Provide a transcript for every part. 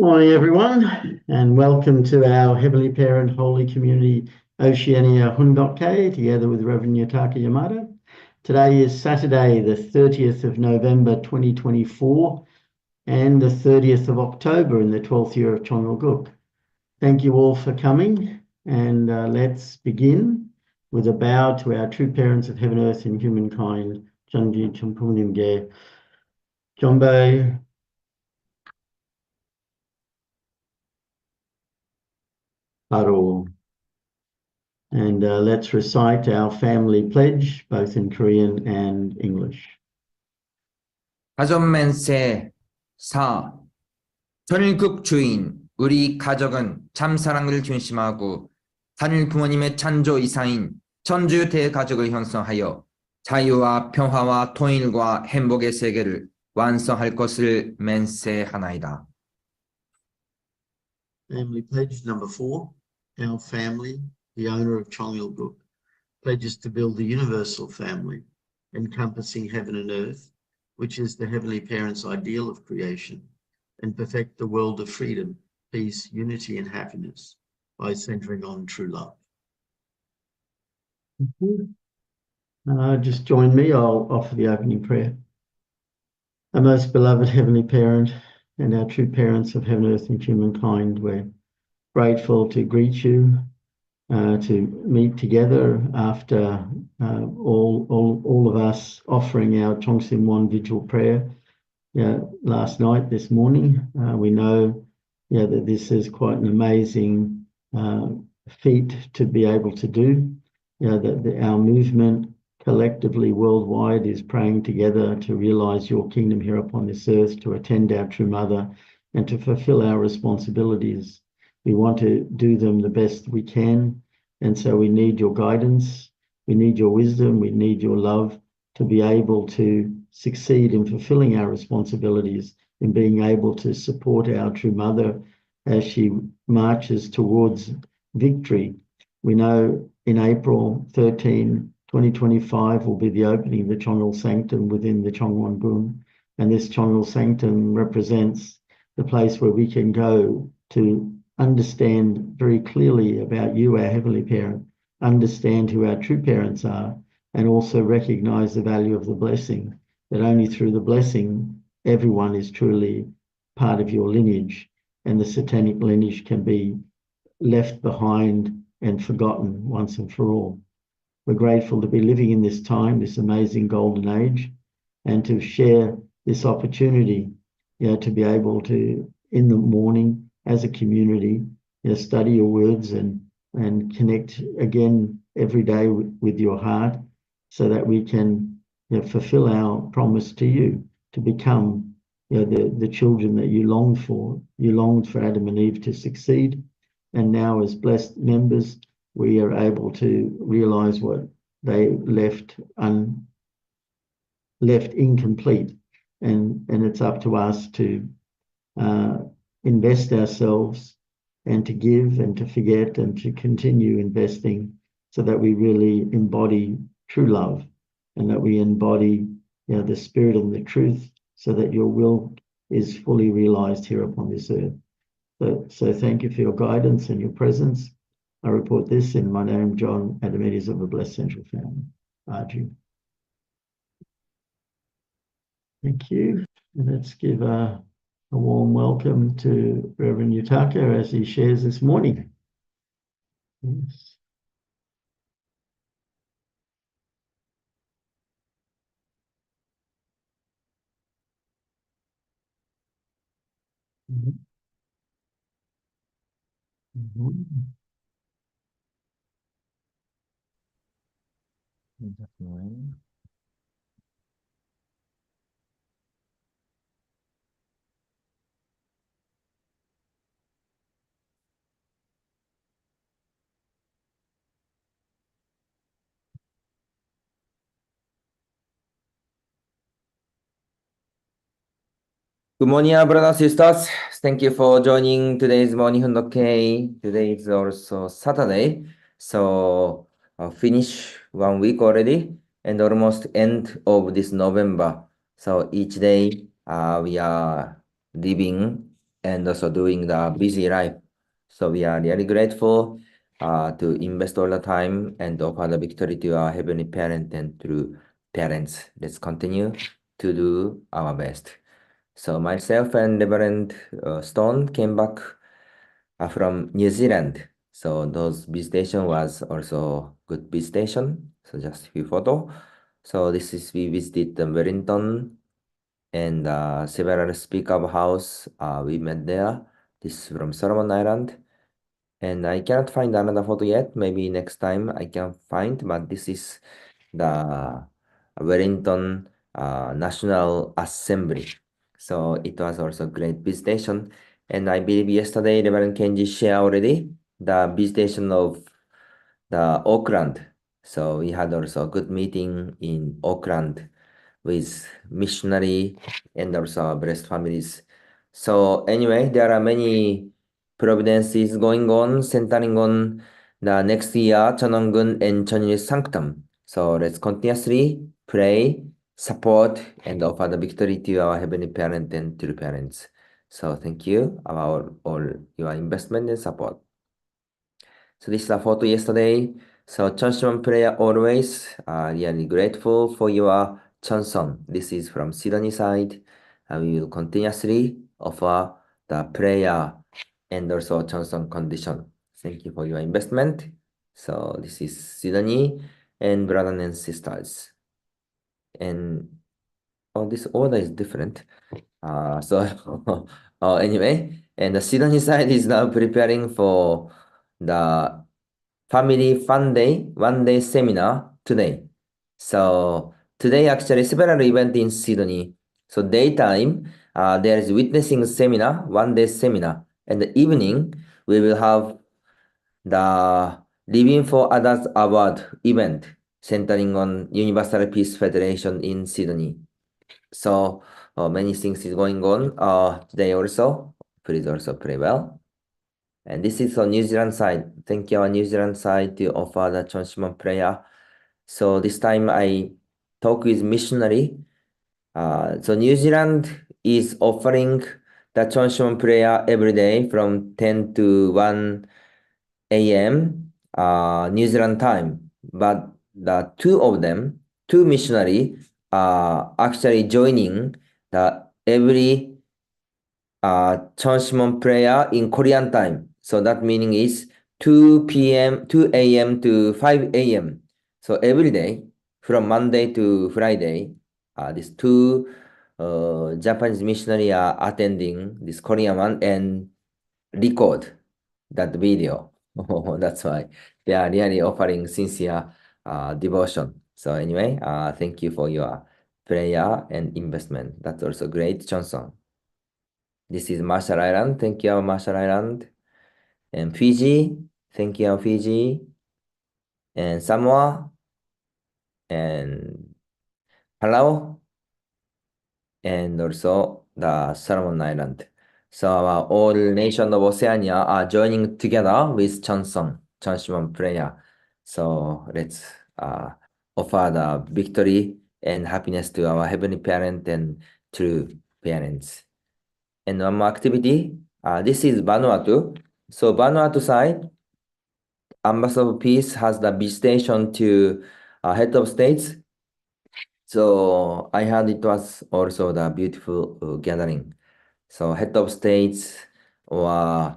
Morning, everyone, and welcome to our Heavenly Parent Holy Community Oceania Hundokke, together with Rev Yutaka Yamada. Today is Saturday, the 30th of November 2024, and the 30th of October in the 12th year of Chongal Guk. Thank you all for coming, and let's begin with a bow to our true parents of heaven, earth, and humankind, Janji Champunim Ge. Jombe. Haro. And let's recite our family pledge, both in Korean and English. 가전맨세 4. 전일국 주인 우리 가족은 참 사랑을 중심하고 단일 부모님의 찬조 이상인 전주 대가족을 형성하여 자유와 평화와 통일과 행복의 세계를 완성할 것을 맹세하나이다. Family pledge number 4. Our family, the owner of Chongal-guk, pledges to build the universal family, encompassing heaven and earth, which is the Heavenly Parent's ideal of creation, and perfect the world of freedom, peace, unity, and happiness by centering on true love. Just join me. I'll offer the opening prayer. Our most beloved Heavenly Parent and our true parents of heaven, earth, and humankind, we're grateful to greet you, to meet together after all of us offering our Chongsim One vigil prayer last night, this morning. We know that this is quite an amazing feat to be able to do. That our movement collectively worldwide is praying together to realize your kingdom here upon this earth, to attend our true mother, and to fulfill our responsibilities. We want to do them the best we can, and so we need your guidance, we need your wisdom, we need your love to be able to succeed in fulfilling our responsibilities, in being able to support our true mother as she marches towards victory. We know in April 13, 2025 will be the opening of the Chongal Sanctum within the Chongwon Gung, and this Chongal Sanctum represents the place where we can go to understand very clearly about you, our Heavenly Parent, understand who our true parents are, and also recognize the value of the blessing, that only through the blessing everyone is truly part of your lineage, and the satanic lineage can be left behind and forgotten once and for all. We're grateful to be living in this time, this amazing golden age, and to share this opportunity, to be able to, in the morning, as a community, study your words and connect again every day with your heart, so that we can fulfill our promise to you, to become the children that you longed for. You longed for Adam and Eve to succeed, and now as blessed members, we are able to realize what they left incomplete, and it's up to us to invest ourselves and to give and to forget and to continue investing, so that we really embody true love, and that we embody the spirit and the truth, so that your will is fully realized here upon this earth. So thank you for your guidance and your presence. I report this in my name, John Adamides of the Blessed Central Family. Arju. Thank you. And let's give a warm welcome to Reverend Yutaka as he shares this morning. Yes. Mm-hmm. Mm-hmm. Good morning, brothers and sisters. Thank you for joining today's morning Hundokke. Today is also Saturday, so finish 1 week already, and almost end of this November. So each day we are living and also doing the busy life. So we are really grateful to invest all the time and offer the victory to our Heavenly Parent and through parents. Let's continue to do our best. So myself and Reverend Stone came back from New Zealand. So those visitation was also good visitation. So just a few photo. So this is we visited Wellington and several speaker house we met there. This is from Solomon Island. And I cannot find another photo yet. Maybe next time I can find, but this is the Wellington National Assembly. So it was also great visitation. And I believe yesterday Reverend Kenji shared already the visitation of the Auckland. So we had also a good meeting in Auckland with missionary and also blessed families. So anyway, there are many providences going on, centering on the next year, Chanongun and Chanyeol Sanctum. So let's continuously pray, support, and offer the victory to our Heavenly Parent and true parents. So thank you about all your investment and support. So this is a photo yesterday. So Chanshon prayer always really grateful for your Chanson. This is from Sydney side. We will continuously offer the prayer and also Chanson condition. Thank you for your investment. So this is Sydney and brothers and sisters. And this order is different. Anyway, and the Sydney side is now preparing for the Family Fun Day, one-day seminar today. So today actually several event in Sydney. So daytime, there is witnessing seminar, one-day seminar. And the evening, we will have the Living for Others Award event centering on Universal Peace Federation in Sydney. So many things is going on today also. Please also pray well. And this is on New Zealand side. Thank you on New Zealand side to offer the Chonshimon prayer. So this time I talk with missionary. So New Zealand is offering the Chonshimon prayer every day from 10 to 1 a.m. New Zealand time. But the two missionary are actually joining the every Chonshimon prayer in Korean time. So that meaning is 2 p.m., 2 a.m. to 5 a.m. So every day from Monday to Friday, these two Japanese missionary are attending this Korean one and record that video. That's why they are really offering sincere devotion. So anyway, thank you for your prayer and investment. That's also great, Johnson. This is Marshall Island. Thank you, Marshall Island. And Fiji. Thank you, Fiji. And Samoa. And Palau. And also the Solomon Island. So our all nations of Oceania are joining together with Chanshimon prayer. So let's offer the victory and happiness to our Heavenly Parent and true parents. And one more activity. This is Vanuatu. So Vanuatu side, Ambassador of Peace has the visitation to head of states. So I heard it was also the beautiful gathering. So head of states or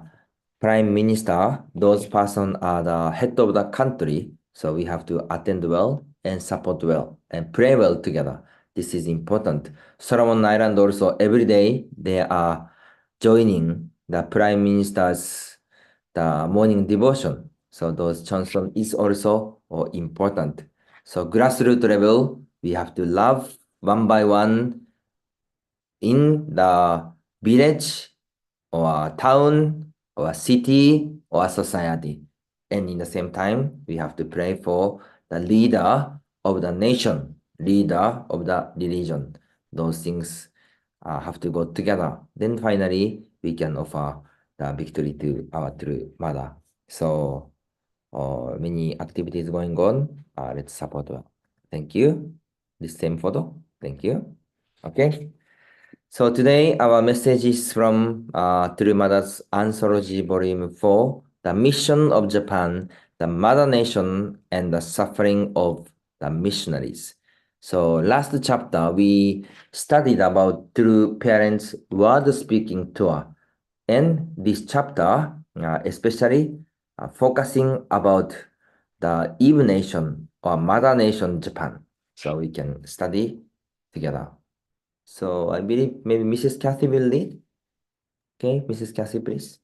prime minister, those person are the head of the country. So we have to attend well and support well and pray well together. This is important. Solomon Island also every day they are joining the prime minister's the morning devotion. So those chanson is also important. So grassroots level, we have to love one by one in the village or town or city or society. And in the same time, we have to pray for the leader of the nation, leader of the religion. Those things have to go together. Then finally, we can offer the victory to our true mother. So many activities going on. Let's support her. Thank you. This same photo. Thank you. Okay. So today our message is from Mada's Anthology Volume 4, The Mission of Japan, the Mother Nation, and the Suffering of the Missionaries. So last chapter we studied about True Parents Word Speaking Tour. And this chapter especially focusing about the Eve Nation or Mother Nation Japan. So we can study together. So I believe maybe Mrs. Kathy will lead. Okay, Mrs. Kathy, please.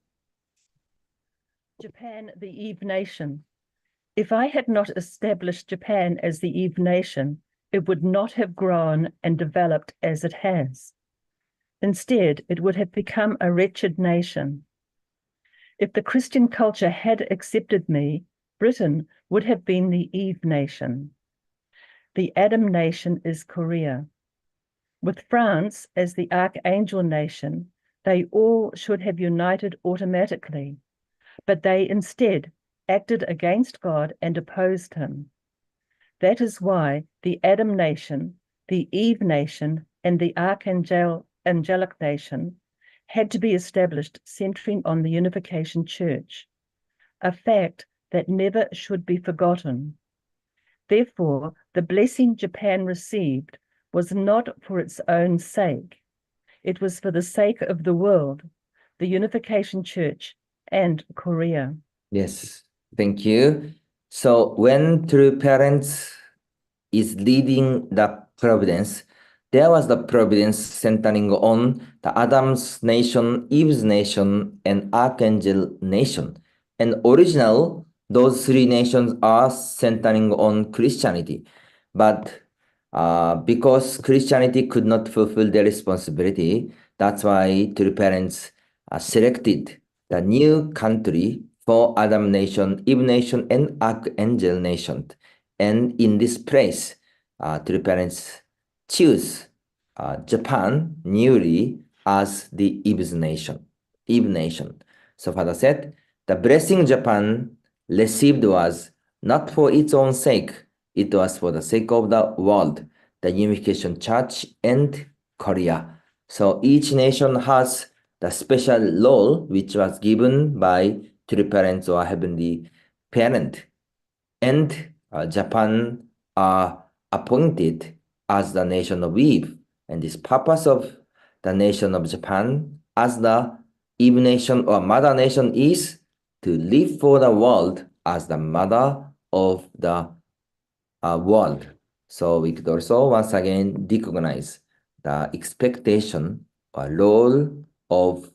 Japan, the Eve Nation. If I had not established Japan as the Eve Nation, it would not have grown and developed as it has. Instead, it would have become a wretched nation. If the Christian culture had accepted me, Britain would have been the Eve Nation. The Adam Nation is Korea. With France as the Archangel Nation, they all should have united automatically, but they instead acted against God and opposed him. That is why the Adam Nation, the Eve Nation, and the Angelic Nation had to be established centering on the Unification Church, a fact that never should be forgotten. Therefore, the blessing Japan received was not for its own sake. It was for the sake of the world, the Unification Church, and Korea. Yes, thank you. So when True Parents is leading the providence, there was the providence centering on the Adam's nation, Eve's nation, and Archangel nation. And original, those three nations are centering on Christianity. But because Christianity could not fulfill their responsibility, that's why True Parents selected the new country for Adam nation, Eve nation, and Archangel nation. And in this place, True Parents choose Japan newly as the Eve nation. So Father said, the blessing Japan received was not for its own sake, it was for the sake of the world, the Unification Church, and Korea. So each nation has the special role which was given by True Parents or Heavenly Parent. And Japan are appointed as the nation of Eve. And this purpose of the nation of Japan as the Eve nation or Mother nation is to live for the world as the mother of the world. So we could also once again recognize the expectation or role of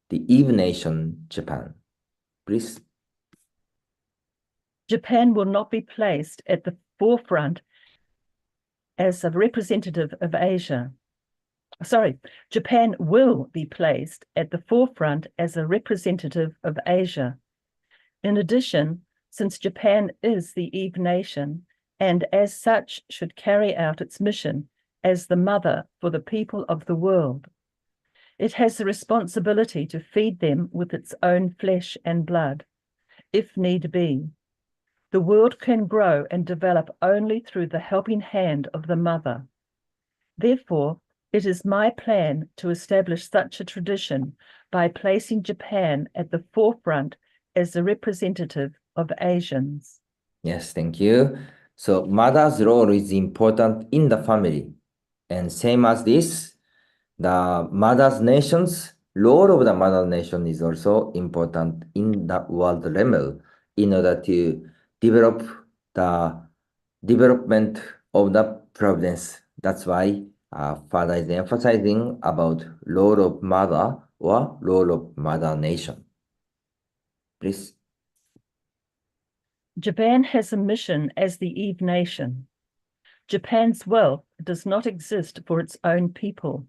the Eve nation, Japan. Please. Japan will not be placed at the forefront as a representative of Asia. Japan will be placed at the forefront as a representative of Asia. In addition, since Japan is the Eve nation, and as such should carry out its mission as the mother for the people of the world, it has the responsibility to feed them with its own flesh and blood, if need be. The world can grow and develop only through the helping hand of the mother. Therefore, it is my plan to establish such a tradition by placing Japan at the forefront as a representative of Asians. Yes, thank you. So mother's role is important in the family. And same as this, the mother's nation's role of the mother nation is also important in the world level in order to develop the development of the providence. That's why Father is emphasizing about role of mother or role of mother nation. Please. Japan has a mission as the Eve nation. Japan's wealth does not exist for its own people.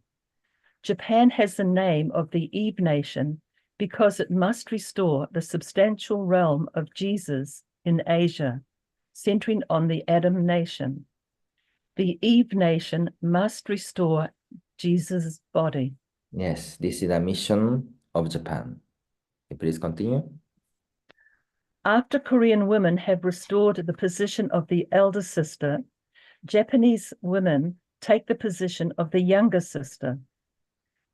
Japan has the name of the Eve nation because it must restore the substantial realm of Jesus in Asia, centering on the Adam nation. The Eve nation must restore Jesus' body. Yes, this is the mission of Japan. Please continue. After Korean women have restored the position of the elder sister, Japanese women take the position of the younger sister.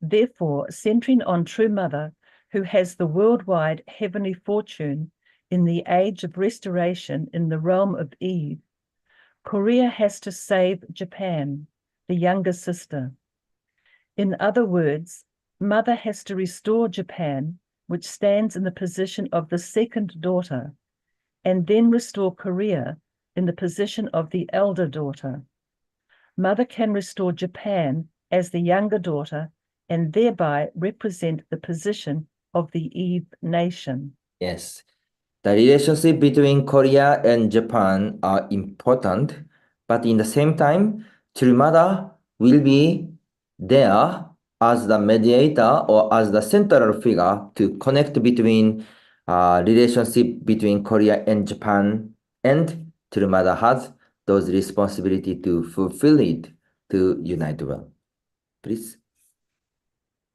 Therefore, centering on True Mother, who has the worldwide heavenly fortune in the age of restoration in the realm of Eve, Korea has to save Japan, the younger sister. In other words, Mother has to restore Japan, which stands in the position of the second daughter, and then restore Korea in the position of the elder daughter. Mother can restore Japan as the younger daughter and thereby represent the position of the Eve nation. Yes. The relationship between Korea and Japan are important, but in the same time, True Mother will be there as the mediator or as the central figure to connect between relationship between Korea and Japan, and True Mother has those responsibility to fulfill it to unite well. Please.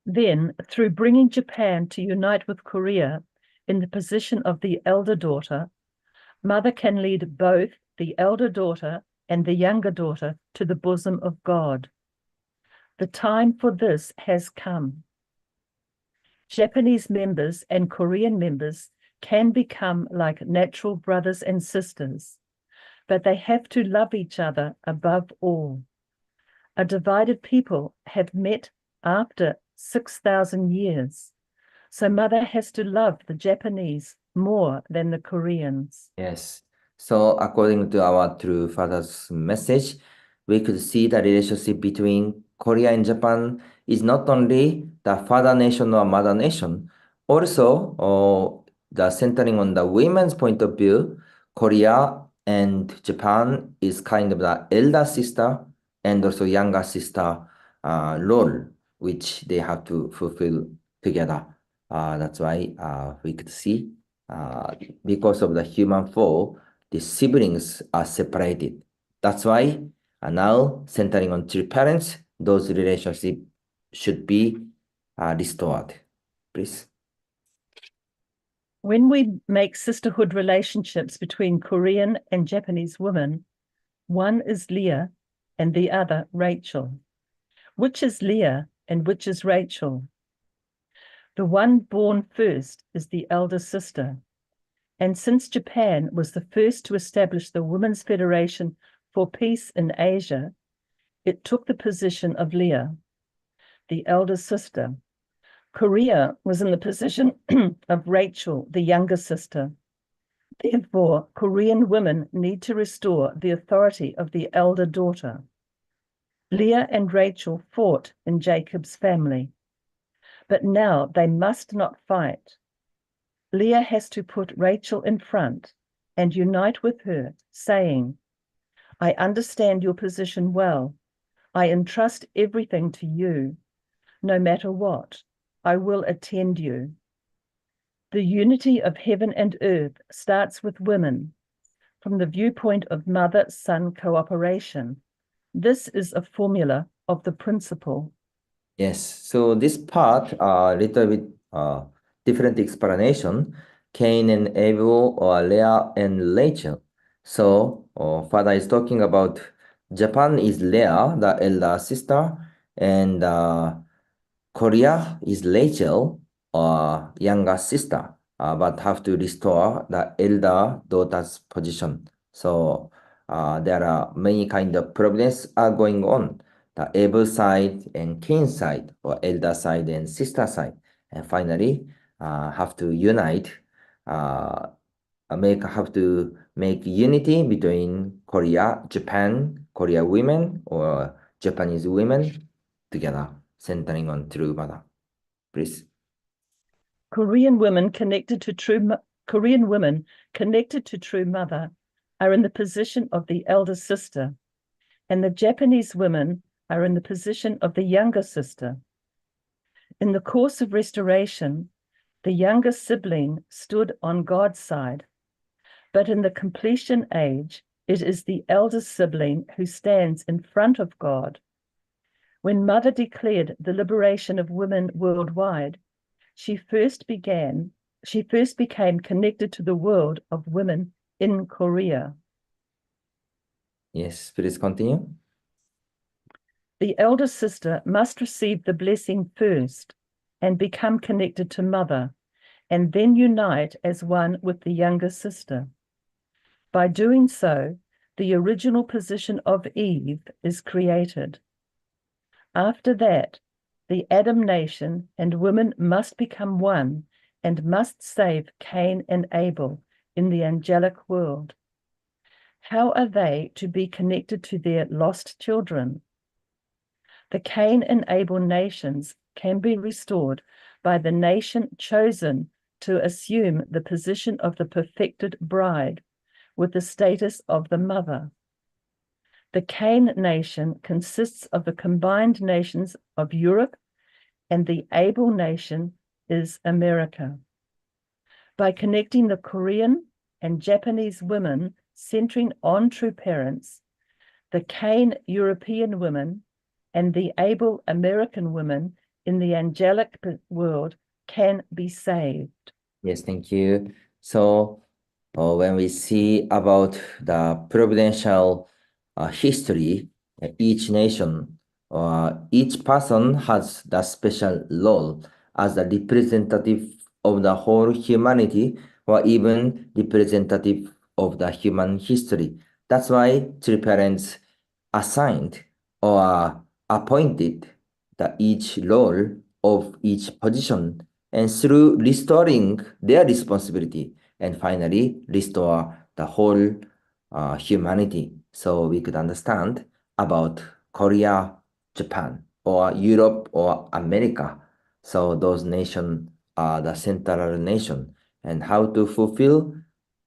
Then, through bringing Japan to unite with Korea in the position of the elder daughter, Mother can lead both the elder daughter and the younger daughter to the bosom of God. The time for this has come. Japanese members and Korean members can become like natural brothers and sisters, but they have to love each other above all. A divided people have met after 6,000 years, so Mother has to love the Japanese more than the Koreans. Yes. So according to our True Father's message, we could see the relationship between Korea and Japan is not only the father nation or mother nation, also the centering on the women's point of view, Korea and Japan is kind of the elder sister and also younger sister role, which they have to fulfill together. That's why we could see because of the human fall, the siblings are separated. That's why now centering on two parents, those relationships should be restored. Please. When we make sisterhood relationships between Korean and Japanese women, one is Leah and the other Rachel. Which is Leah and which is Rachel? The one born first is the elder sister. And since Japan was the first to establish the Women's Federation for Peace in Asia, it took the position of Leah, the elder sister. Korea was in the position of Rachel, the younger sister. Therefore, Korean women need to restore the authority of the elder daughter. Leah and Rachel fought in Jacob's family, but now they must not fight. Leah has to put Rachel in front and unite with her, saying, I understand your position well. I entrust everything to you. No matter what, I will attend you. The unity of heaven and earth starts with women from the viewpoint of mother-son cooperation. This is a formula of the principle. Yes, so this part, little bit different explanation, Cain and Abel or Leah and Rachel. So Father is talking about Japan is Leah, the elder sister, and Korea is Rachel, or younger sister, but have to restore the elder daughter's position. So there are many kind of problems are going on. The Abel side and Cain side, or elder side and sister side, and finally have to unite. Have to make unity between Korea, Japan, Korea women or Japanese women together, centering on True Mother. Please. Korean women connected to True Mother are in the position of the elder sister, and the Japanese women are in the position of the younger sister. In the course of restoration, the younger sibling stood on God's side, but in the completion age, it is the elder sibling who stands in front of God. When Mother declared the liberation of women worldwide, she first became connected to the world of women in Korea. Yes, please continue. The elder sister must receive the blessing first and become connected to mother, and then unite as one with the younger sister. By doing so, the original position of Eve is created. After that, the Adam nation and women must become one and must save Cain and Abel in the angelic world. How are they to be connected to their lost children? The Cain and Abel nations can be restored by the nation chosen to assume the position of the perfected bride with the status of the mother. The Cain nation consists of the combined nations of Europe, and the Abel nation is America. By connecting the Korean and Japanese women centering on true parents, the Cain European women and the Abel American women in the angelic world can be saved. Yes, thank you. So, when we see about the providential history, each nation or each person has the special role as a representative of the whole humanity, or even representative of the human history. That's why true parents assigned or appointed the each role of each position, and through restoring their responsibility, and finally restore the whole humanity. So we could understand about Korea, Japan, or Europe or America. So those nations are the central nation, and how to fulfill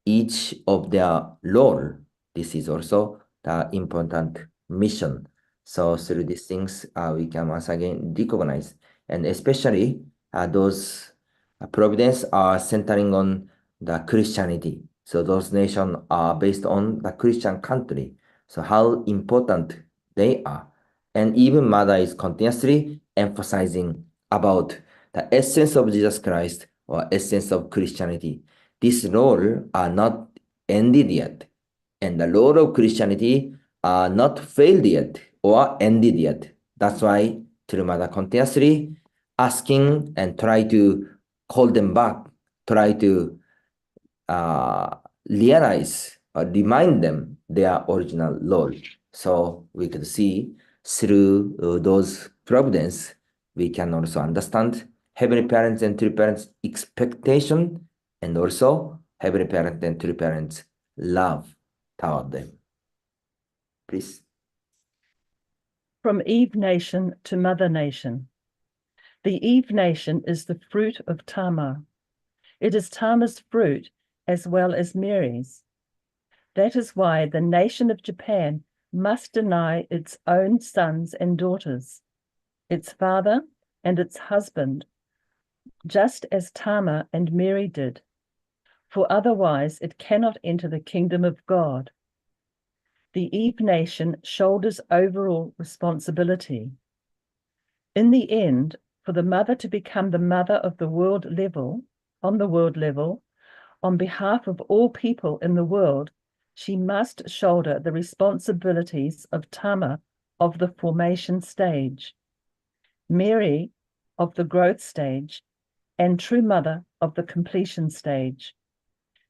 each of their role. This is also the important mission. So through these things, we can once again recognize, and especially those providence are centering on the Christianity. So those nations are based on the Christian country. So how important they are. And even Mother is continuously emphasizing about the essence of Jesus Christ or essence of Christianity. This role are not ended yet, and the role of Christianity are not failed yet or ended yet. That's why True Mother continuously asking and try to call them back, try to realize or remind them their original role. So we could see through those providence, we can also understand Heavenly Parents and True Parents' expectation, and also Heavenly Parents and True Parents' love toward them. Please. From Eve nation to Mother nation. The Eve nation is the fruit of Tamar. It is Tamar's fruit as well as Mary's. That is why the nation of Japan must deny its own sons and daughters, its father and its husband, just as Tamar and Mary did, for otherwise it cannot enter the kingdom of God. The Eve nation shoulders overall responsibility. In the end, for the mother to become the mother of the world level, on behalf of all people in the world, she must shoulder the responsibilities of Tamar of the formation stage, Mary of the growth stage, and True Mother of the completion stage.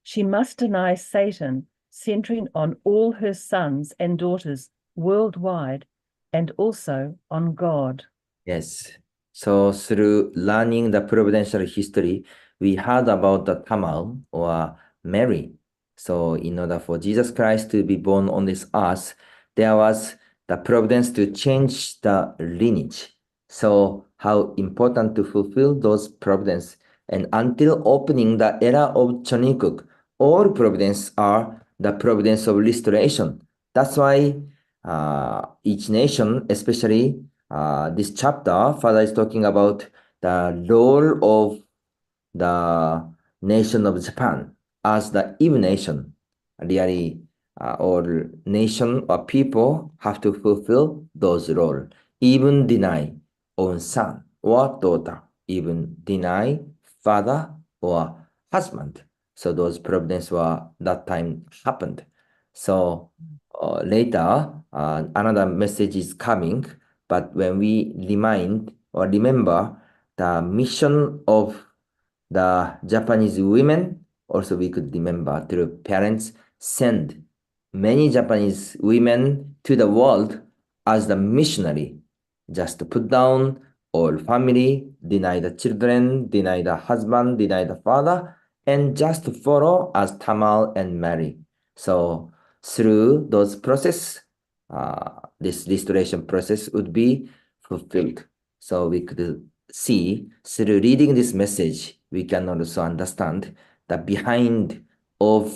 She must deny Satan, centering on all her sons and daughters worldwide, and also on God. Yes. So through learning the providential history, we heard about the Tamar or Mary. So in order for Jesus Christ to be born on this earth, there was the providence to change the lineage. So how important to fulfill those providence. And until opening the era of Chonikuk, all providence are the providence of restoration. That's why each nation, especially this chapter, Father is talking about the role of the nation of Japan as the Eve nation. Really, all nation or people have to fulfill those roles, even deny own son or daughter, even deny father or husband. So those providence were that time happened. So later, another message is coming, But when we remind or remember the mission of the Japanese women, also we could remember their parents send many Japanese women to the world as the missionary, just to put down all family, deny the children, deny the husband, deny the father, and just to follow as Tamal and Mary. So through those process, this restoration process would be fulfilled. So we could see through reading this message, we can also understand the behind of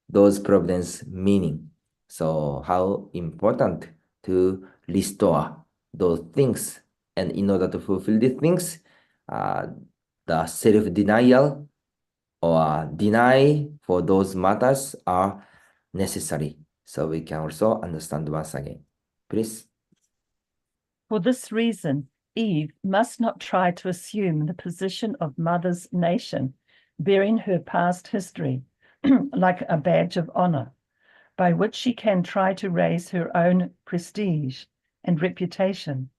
those providence meaning. So how important to restore those things, and in order to fulfill these things, the self-denial or deny for those matters are necessary. So we can also understand once again. Please. For this reason, Eve must not try to assume the position of mother's nation, bearing her past history like a badge of honor, by which she can try to raise her own prestige and reputation.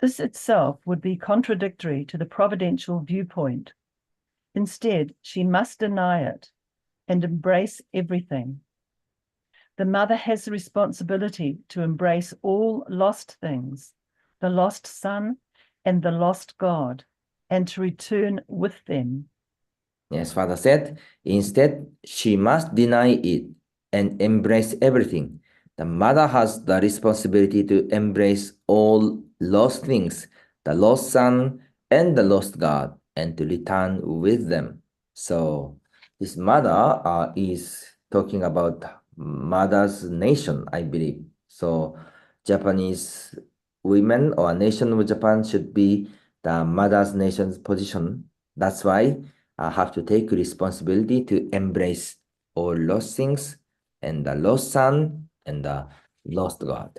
This itself would be contradictory to the providential viewpoint. Instead, she must deny it and embrace everything. The mother has the responsibility to embrace all lost things, the lost son and the lost God, and to return with them. Yes, Father said, instead, she must deny it and embrace everything. The mother has the responsibility to embrace all lost things, the lost son and the lost God, and to return with them. So this mother is talking about mother's nation, I believe. So Japanese women or nation of Japan should be the mother's nation's position. That's why I have to take responsibility to embrace all lost things and the lost son and the lost God.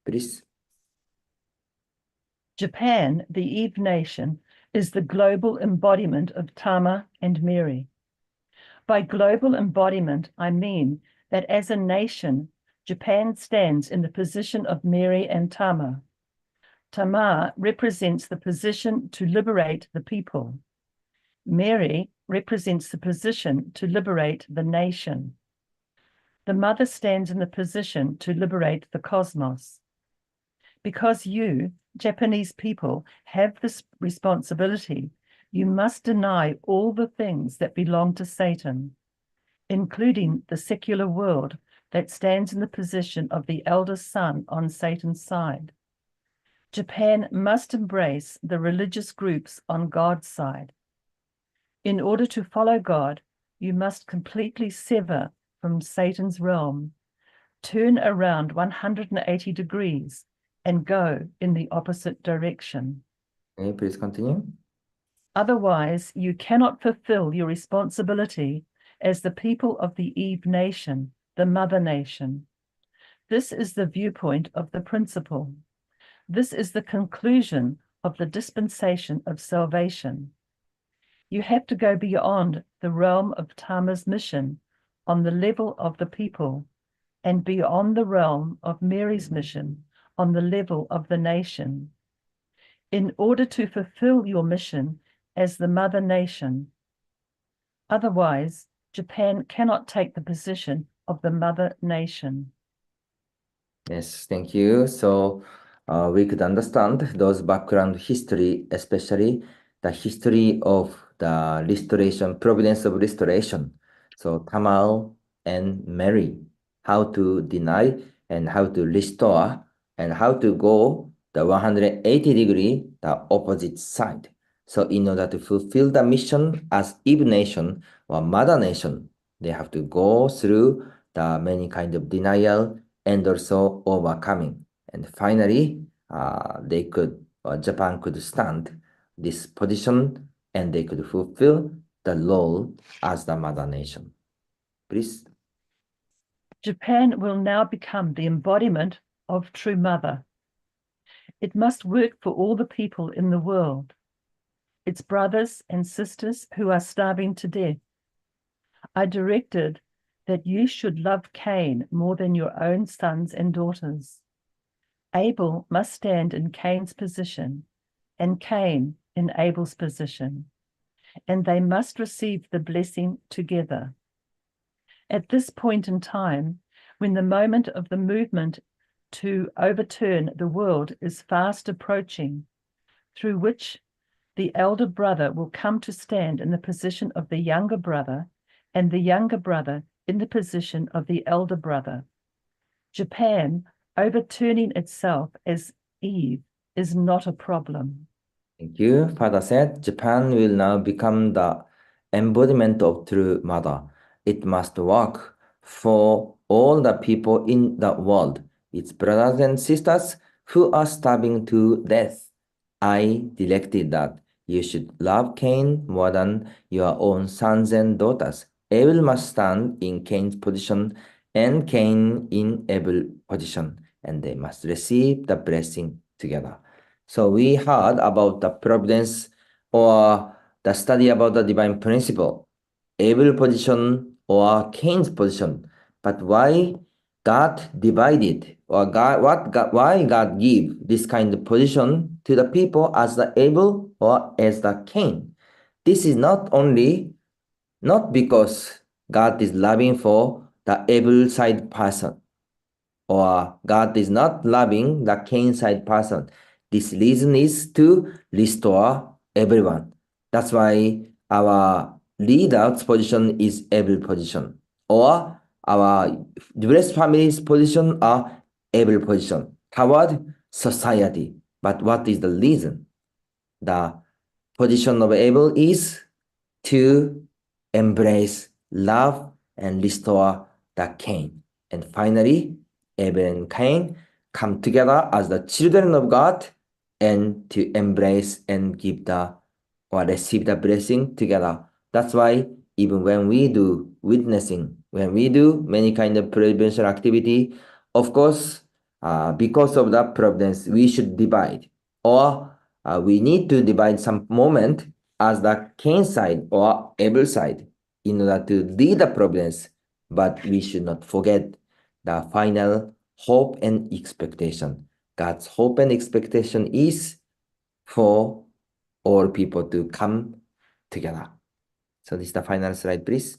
Please. Japan, the Eve nation, is the global embodiment of Tama and Mary. By global embodiment, I mean that as a nation, Japan stands in the position of Mary and Tama. Tama represents the position to liberate the people. Mary represents the position to liberate the nation. The mother stands in the position to liberate the cosmos. Because you, Japanese people, have this responsibility, you must deny all the things that belong to Satan, including the secular world that stands in the position of the eldest son on Satan's side. Japan must embrace the religious groups on God's side. In order to follow God, you must completely sever from Satan's realm, turn around 180 degrees, and go in the opposite direction. Okay, please continue. Otherwise, you cannot fulfill your responsibility as the people of the Eve nation, the mother nation. This is the viewpoint of the principle. This is the conclusion of the dispensation of salvation. You have to go beyond the realm of Tama's mission on the level of the people and beyond the realm of Mary's mission on the level of the nation. In order to fulfill your mission as the mother nation. Otherwise, Japan cannot take the position of the mother nation. Yes, thank you. So we could understand those background history, especially the history of the restoration, providence of restoration. So Tamal and Mary, how to deny and how to restore and how to go the 180-degree, the opposite side. So in order to fulfill the mission as Eve nation or mother nation, they have to go through the many kind of denial and also overcoming. And finally, Japan could stand this position and they could fulfill the role as the mother nation. Please. Japan will now become the embodiment of true mother. It must work for all the people in the world, its brothers and sisters who are starving to death. I directed that you should love Cain more than your own sons and daughters. Abel must stand in Cain's position, and Cain in Abel's position, and they must receive the blessing together. At this point in time, when the moment of the movement to overturn the world is fast approaching, through which the elder brother will come to stand in the position of the younger brother, and the younger brother in the position of the elder brother. Japan overturning itself as Eve is not a problem. Thank you. Father said, Japan will now become the embodiment of true mother. It must work for all the people in the world, its brothers and sisters who are starving to death. I directed that you should love Cain more than your own sons and daughters. Abel must stand in Cain's position and Cain in Abel's position, and they must receive the blessing together. So we heard about the providence or the study about the divine principle, Abel's position or Cain's position. But why God divided or why God give this kind of position to the people as the Abel or as the Cain? This is not because God is loving for the Abel side person, or God is not loving the Cain side person. This reason is to restore everyone. That's why our leader's position is Abel position, or our blessed family's position are Abel position toward society. But what is the reason? The position of Abel is to embrace love and restore the Cain. And finally, Abel and Cain come together as the children of God and to embrace and give the or receive the blessing together. That's why even when we do witnessing, when we do many kind of prevention activity, of course, because of the providence, we should divide, or we need to divide some moment as the Cain side or Abel side in order to lead the providence, but we should not forget the final hope and expectation. God's hope and expectation is for all people to come together. So this is the final slide, please.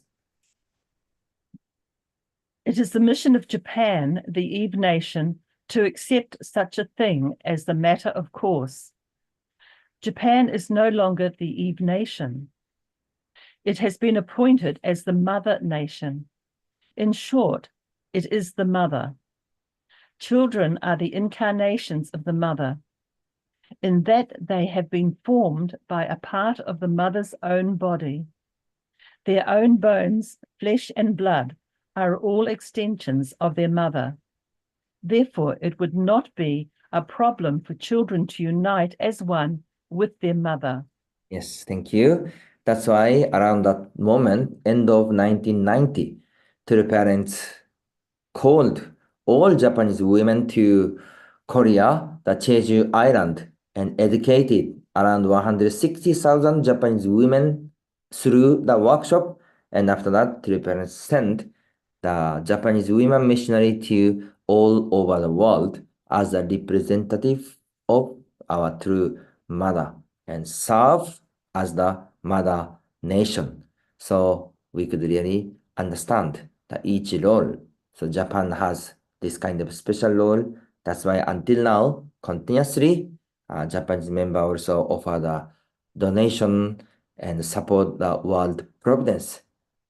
It is the mission of Japan, the Eve nation, to accept such a thing as the matter of course. Japan is no longer the Eve nation. It has been appointed as the mother nation. In short, it is the mother. Children are the incarnations of the mother, in that they have been formed by a part of the mother's own body. Their own bones, flesh and blood are all extensions of their mother. Therefore, it would not be a problem for children to unite as one with their mother. Yes, thank you. That's why around that moment, end of 1990, the parents called all Japanese women to Korea, the Jeju Island, and educated around 160,000 Japanese women through the workshop. And after that, the parents sent the Japanese women missionary to all over the world as a representative of our true mother and serve as the mother nation. So we could really understand that each role. So Japan has this kind of special role. That's why until now, continuously, Japanese member also offer the donation and support the world providence.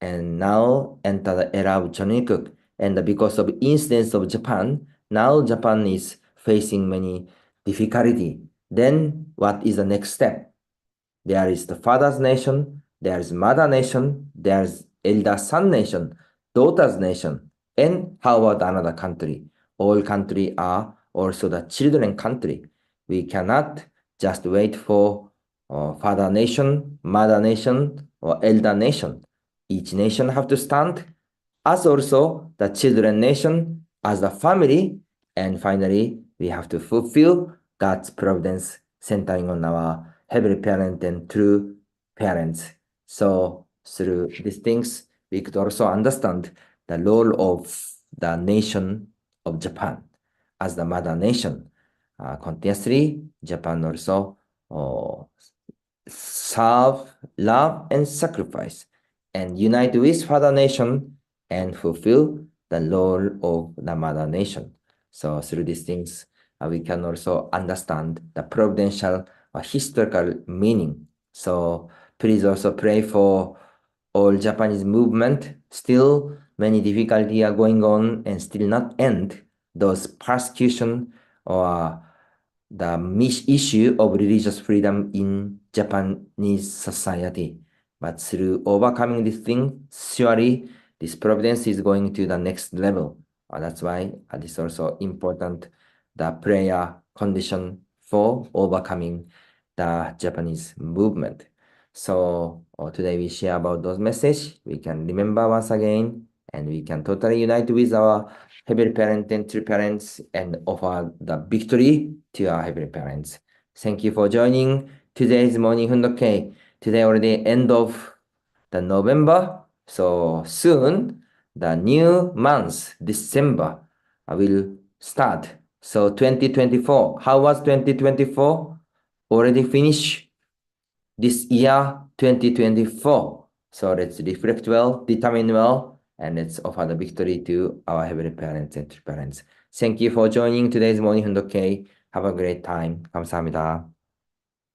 And now enter the era of Jonikuk. And because of incidents of Japan, now Japan is facing many difficulty. Then what is the next step? There is the father's nation, there is mother nation, there is elder son nation, daughter's nation, and how about another country? All countries are also the children country. We cannot just wait for father nation, mother nation, or elder nation. Each nation have to stand as also the children nation, as a family, and finally, we have to fulfill God's providence centering on our heavenly parent and true parents. So through these things, we could also understand the role of the nation of Japan as the mother nation. continuously. Japan also serve, love, and sacrifice, and unite with Father Nation and fulfill the role of the Mother Nation. So through these things, we can also understand the providential or historical meaning. So please also pray for all Japanese movement. Still, many difficulties are going on and still not end those persecution or the issue of religious freedom in Japanese society. But through overcoming this thing, surely this providence is going to the next level. That's why this is also important, the prayer condition for overcoming the Japanese movement. So today we share about those messages. We can remember once again, and we can totally unite with our Heavenly Parent and True Parents and offer the victory to our Heavenly Parents. Thank you for joining today's morning Hundoke. Today already end of the November, so soon the new month, December, will start. So 2024, how was 2024? Already finished this year, 2024. So let's reflect well, determine well, and let's offer the victory to our Heavenly Parents and True Parents. Thank you for joining today's morning Hundoke. Have a great time. 감사합니다.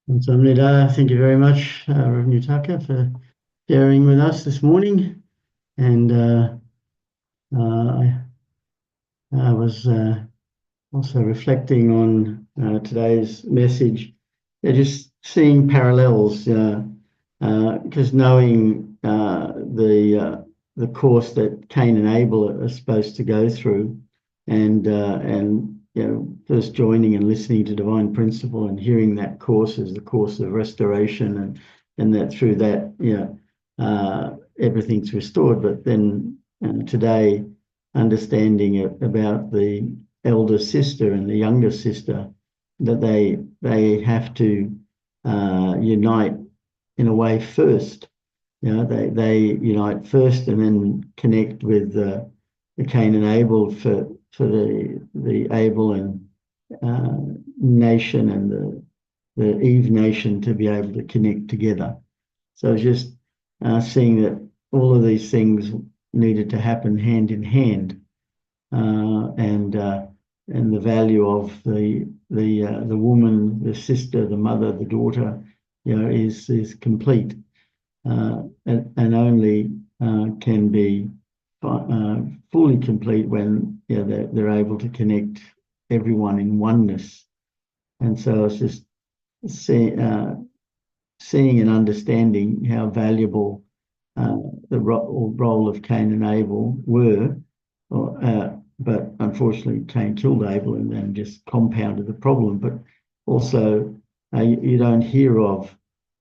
감사합니다. Thank you very much, Rev Yutaka, for sharing with us this morning. And I was also reflecting on today's message, just seeing parallels, because knowing the course that Cain and Abel are supposed to go through, and first joining and listening to Divine Principle and hearing that course as the course of restoration, and that through that, everything's restored. But then today, understanding about the elder sister and the younger sister, that they have to unite in a way first. They unite first and then connect with the Cain and Abel for the Abel and nation and the Eve nation to be able to connect together. So just seeing that all of these things needed to happen hand in hand, and the value of the woman, the sister, the mother, the daughter, is complete, and only can be fully complete when they're able to connect everyone in oneness. And so it's just seeing and understanding how valuable the role of Cain and Abel were, but unfortunately Cain killed Abel and then just compounded the problem. But also you don't hear of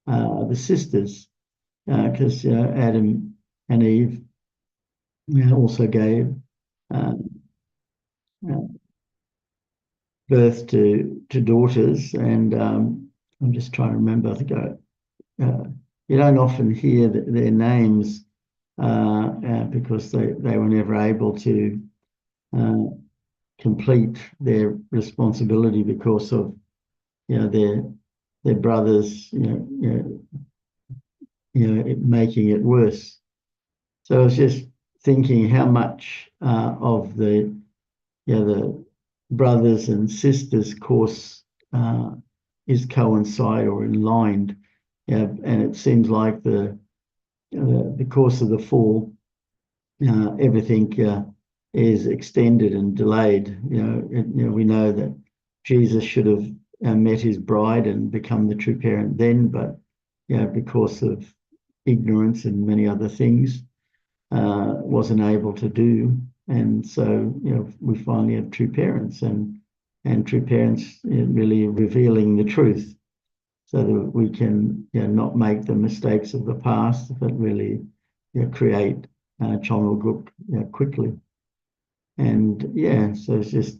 the sisters, because Adam and Eve also gave birth to daughters, and I'm just trying to remember. I think you don't often hear their names because they were never able to complete their responsibility because of their brothers making it worse. So I was just thinking how much of the brothers and sisters course is coincide or aligned, and it seems like the course of the fall, everything is extended and delayed. We know that Jesus should have met his bride and become the true parent then, but because of ignorance and many other things, wasn't able to do. And so we finally have true parents, and true parents really revealing the truth, so that we can not make the mistakes of the past, but really create Chonrulguk quickly. And so it's just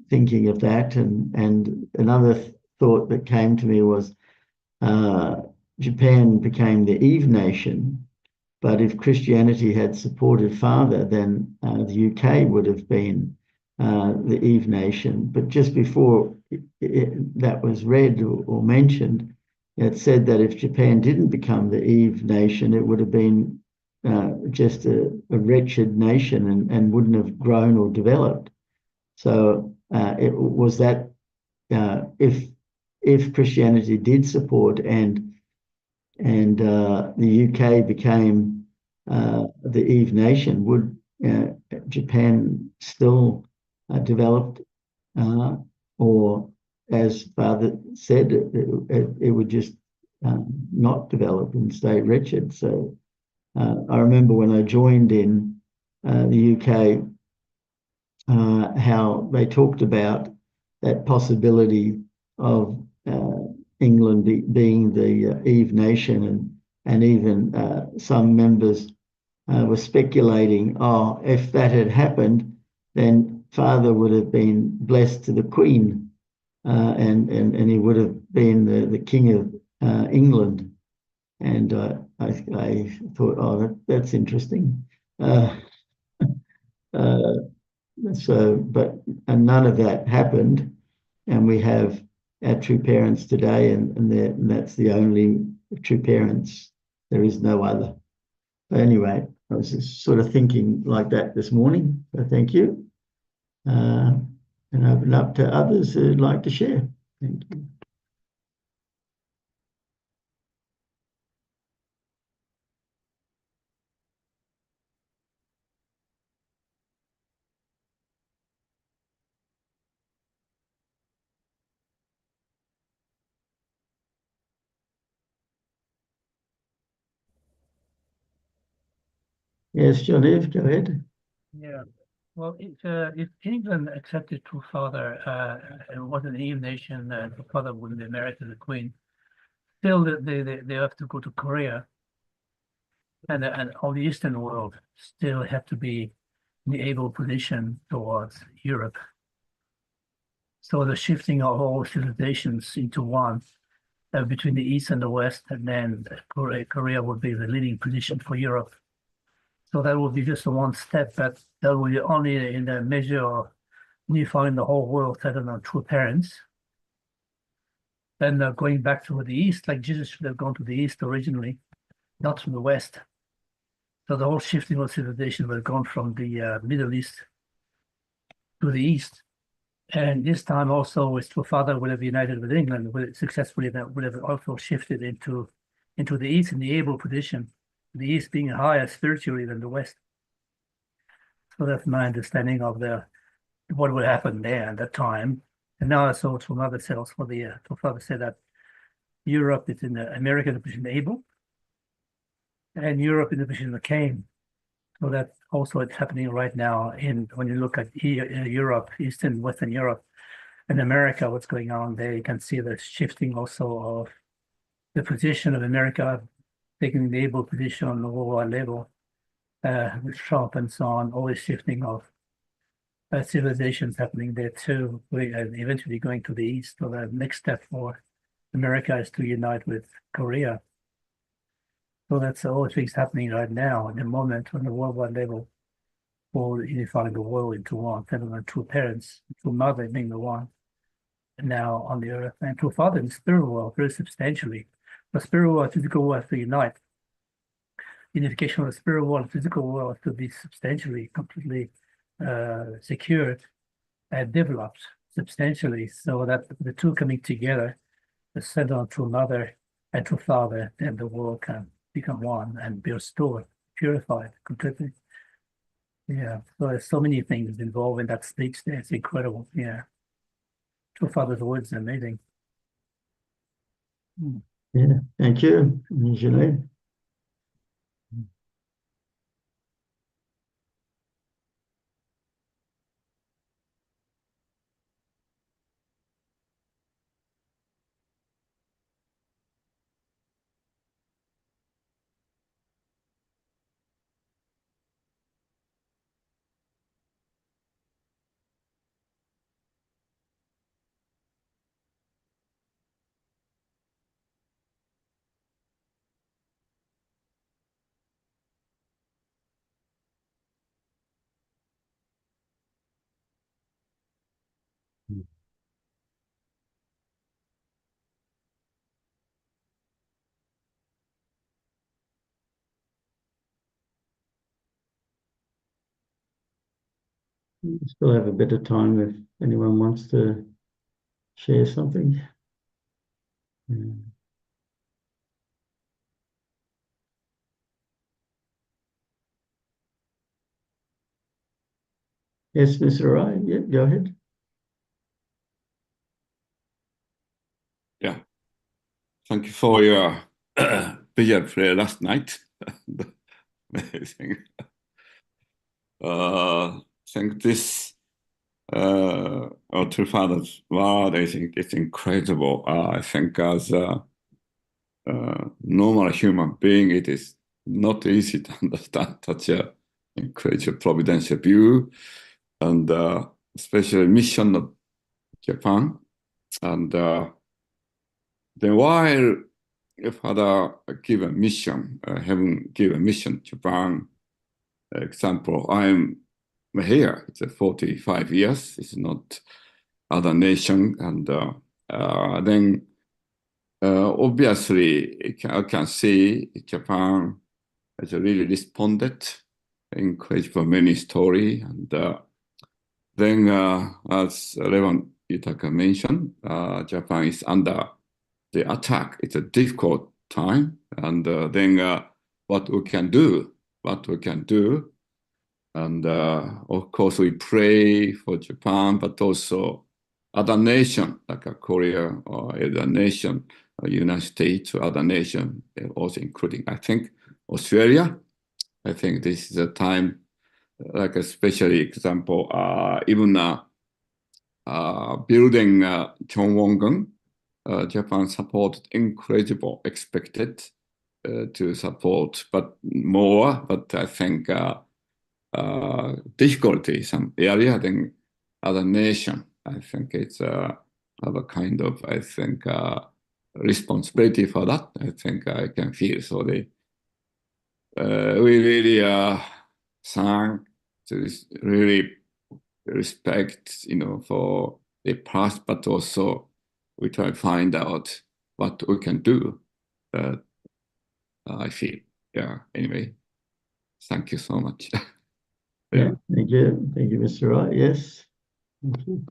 thinking of that, and another thought that came to me was Japan became the Eve nation, but if Christianity had supported Father, then the UK would have been the Eve Nation. But just before that was read or mentioned, it said that if Japan didn't become the Eve Nation, it would have been just a wretched nation and wouldn't have grown or developed. So it was that if Christianity did support and the UK became the Eve Nation, would Japan still developed, or as Father said, it would just not develop and stay wretched. So I remember when I joined in the UK, how they talked about that possibility of England being the Eve Nation, and even some members were speculating, oh, if that had happened, then Father would have been blessed to the Queen, and he would have been the King of England. And I thought, oh, that's interesting. But none of that happened, and we have our true parents today, and that's the only true parents. There is no other. But anyway, I was just sort of thinking like that this morning. So thank you, and open up to others who'd like to share. Thank you. Yes, John Eve, go ahead. Yeah. Well, if England accepted True Father and was an Eve nation, the father wouldn't be married to the Queen. Still, they have to go to Korea, and all the Eastern world still have to be in the able position towards Europe. So the shifting of all civilizations into one between the East and the West, and then Korea would be the leading position for Europe. So that would be just a one step, but that will be only in the measure of unifying the whole world centered on true parents. Then going back to the East, like Jesus should have gone to the East originally, not from the West. So the whole shifting of civilization would have gone from the Middle East to the East. And this time also, his father would have united with England, would successfully, that would have also shifted into the East in the able position, the East being higher spiritually than the West. So that's my understanding of what would happen there at that time. And now I saw from other cells for the father said that Europe is in the American position able, and Europe in the position of Cain. So that also it's happening right now when you look at Europe, Eastern, Western Europe, and America, what's going on there, you can see the shifting also of the position of America, taking the able position on the worldwide level, with Trump and so on, always shifting of civilizations happening there too, eventually going to the East. So the next step for America is to unite with Korea. So that's all things happening right now at the moment on the worldwide level for unifying the world into one, depending on two parents, two mother being the one now on the earth, and two father in the spirit world very substantially. The spirit world and physical world to unite. Unification of the spirit world and physical world to be substantially, completely secured and developed substantially, so that the two coming together, the center on true mother and true father, then the world can become one and be restored, purified completely. Yeah, so there's so many things involved in that speech there. It's incredible. Yeah. True Father's words are amazing. Yeah, thank you, Janine. We still have a bit of time if anyone wants to share something. Yes, Mr. Rai, yeah, go ahead. Yeah. Thank you for your billiard play last night. Amazing. I think this our two fathers' word, I think it's incredible. I think as a normal human being, it is not easy to understand such a incredible providential view, and especially mission of Japan. And then while Father give a mission, heaven give a mission to Japan, example, I'm here, it's 45 years, it's not other nation, and then obviously I can see Japan has really responded, incredible many story, and then as Rev Yutaka mentioned, Japan is under the attack. It's a difficult time, and then what we can do, and of course we pray for Japan, but also other nation like Korea or other nation, United States or other nation, also including I think Australia. I think this is a time, like especially example, even building Chongwon-gun. Japan supported incredible, expected to support, but more. But I think difficulty some area than other nation. I think it's have a kind of responsibility for that. I think I can feel so. We really thank to really respect, for the past, but also we try to find out what we can do. I feel, yeah. Anyway, thank you so much. Yeah, thank you, Mr. Rai. Yes, thank you.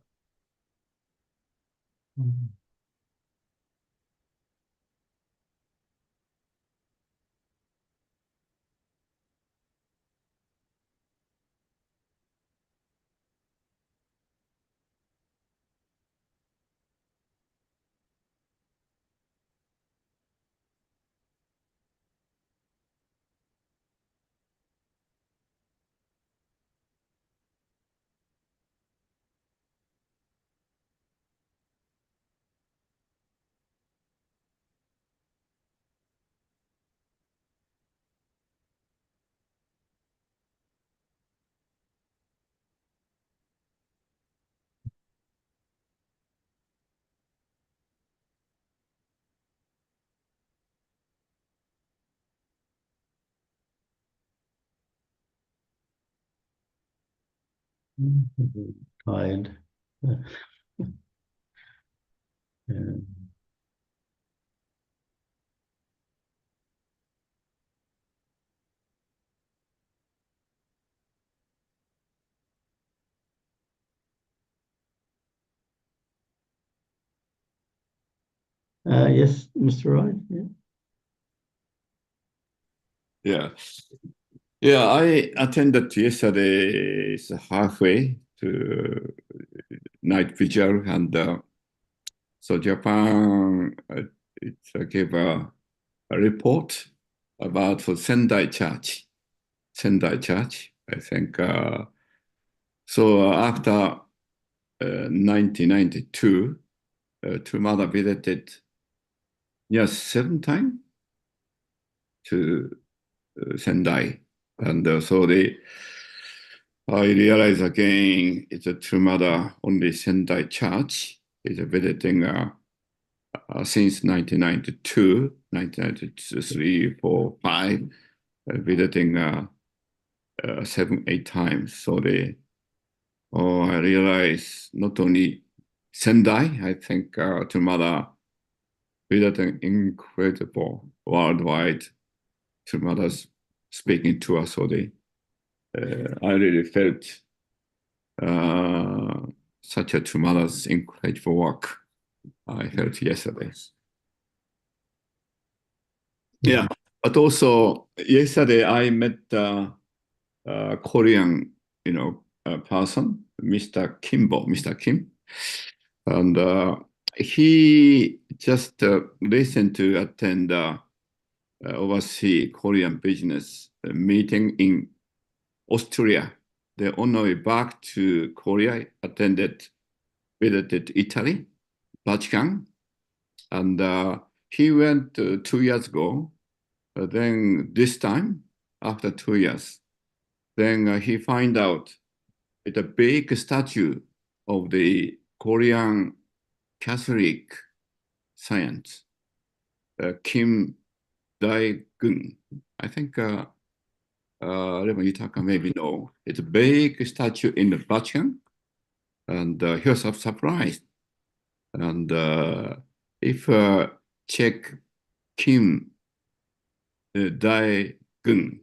Tired. Yes, Mr. Rai. Yeah. Yeah, I attended yesterday's halfway to night vigil, and so Japan it gave a report about for Sendai Church. I think so. After 1992, Mother visited 7 times to Sendai, and so I realized again it's a True Mother only Sendai Church is visiting since 1992, 1993, 4, 5, visiting 7, 8 times. So I realized not only Sendai, I think True Mother visiting incredible worldwide True Mothers speaking to us. So I really felt such a tremendous, incredible work I felt yesterday. Yeah, but also yesterday I met a Korean, person, Mr. Kim, and he just listened to attend overseas Korean business meeting in Austria. They on the way back to Korea, visited Italy, Vatican, and he went 2 years ago. Then this time, after 2 years, then he find out it's a big statue of the Korean Catholic saint, Kim Dae-gun. I think Rev Yutaka maybe know. It's a big statue in the Vatican, and he was surprised. And if check Kim Dae-gun,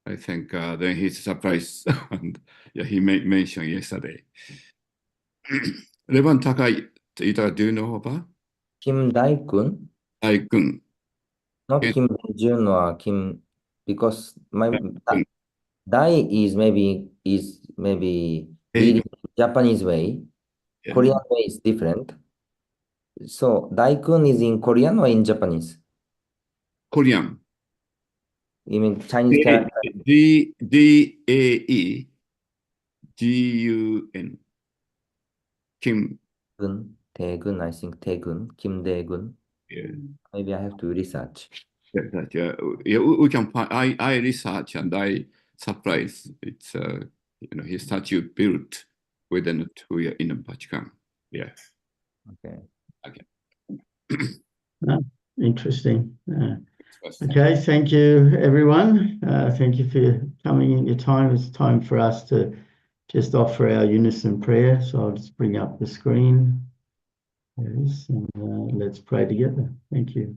I think then he's surprised. And yeah, he mentioned yesterday. Rev Yutaka, do you know about Kim Dae-kun, Dae-gun? not Yes. Kim Jun or Kim, because my Dae-gun. Dai is maybe reading Japanese way. Yeah. Korean way is different. So Daikun is in Korean or in Japanese? Korean. You mean Chinese character? Daegun. Kim. Gun, Taegun, I think Taegun, Kim Dae-gun. Yeah. Maybe I have to research. Yeah, we can find. I research and I surprise. It's his statue built within 2 years in the Vatican. Yeah. Okay. Interesting. Okay, thank you, everyone. Thank you for coming in your time. It's time for us to just offer our unison prayer. So I'll just bring up the screen. There it is. And let's pray together. Thank you.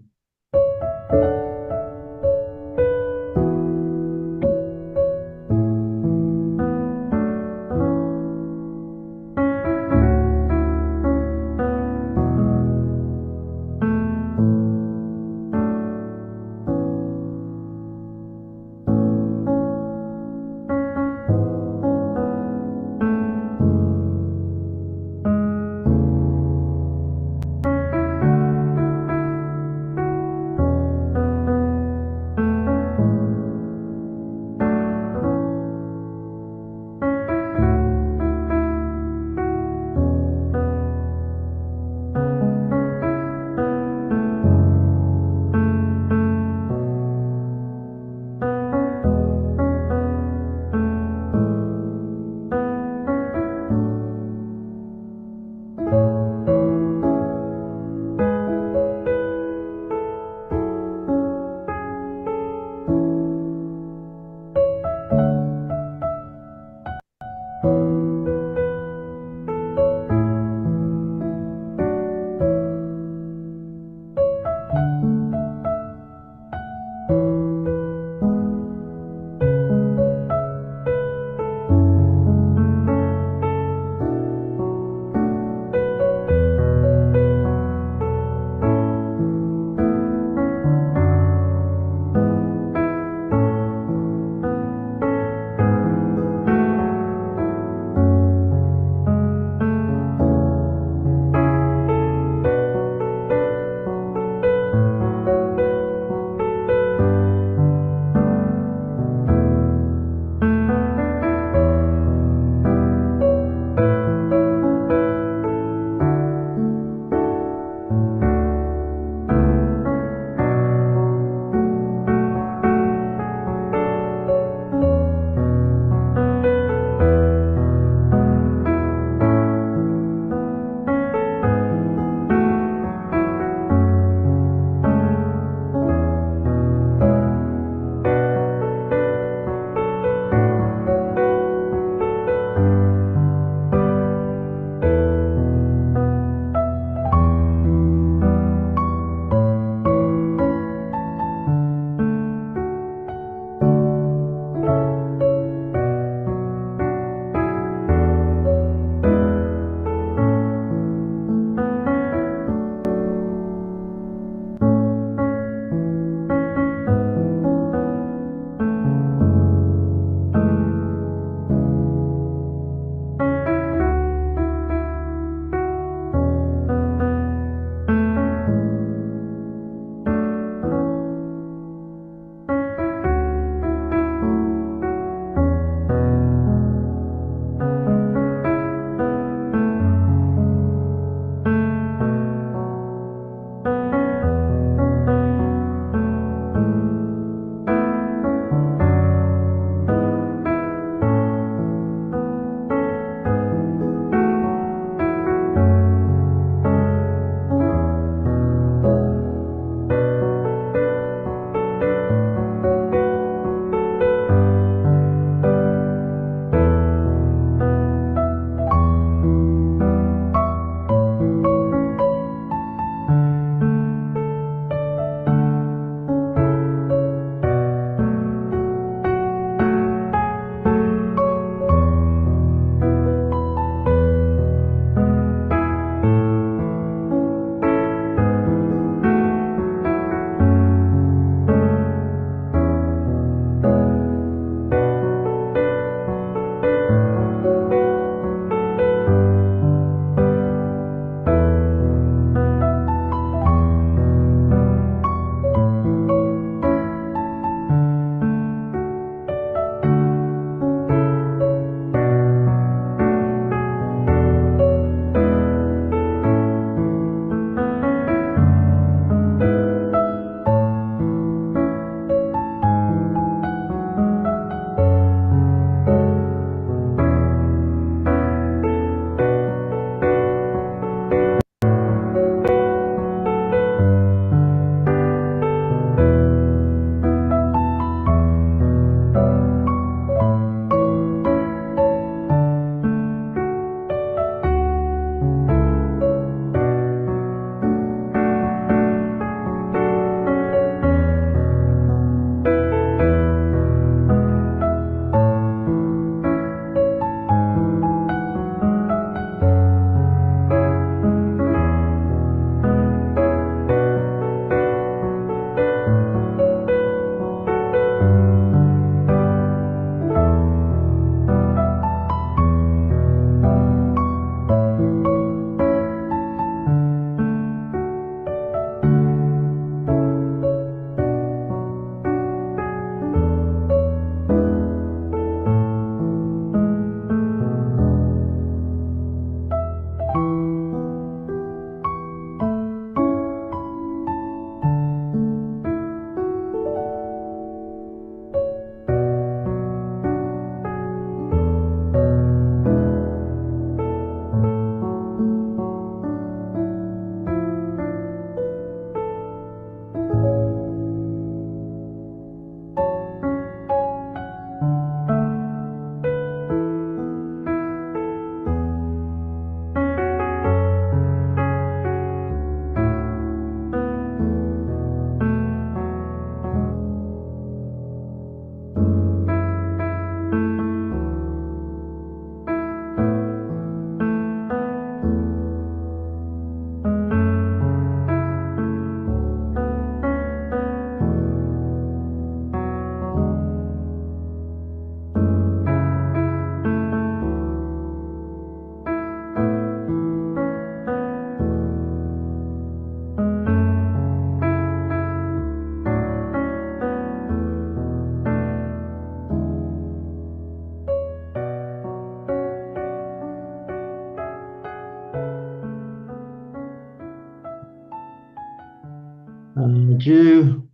Jew,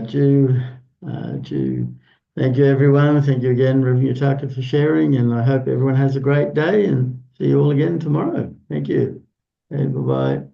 Jew. Thank you, everyone. Thank you again, Rev Yutaka, for sharing, and I hope everyone has a great day and see you all again tomorrow. Thank you. And bye-bye.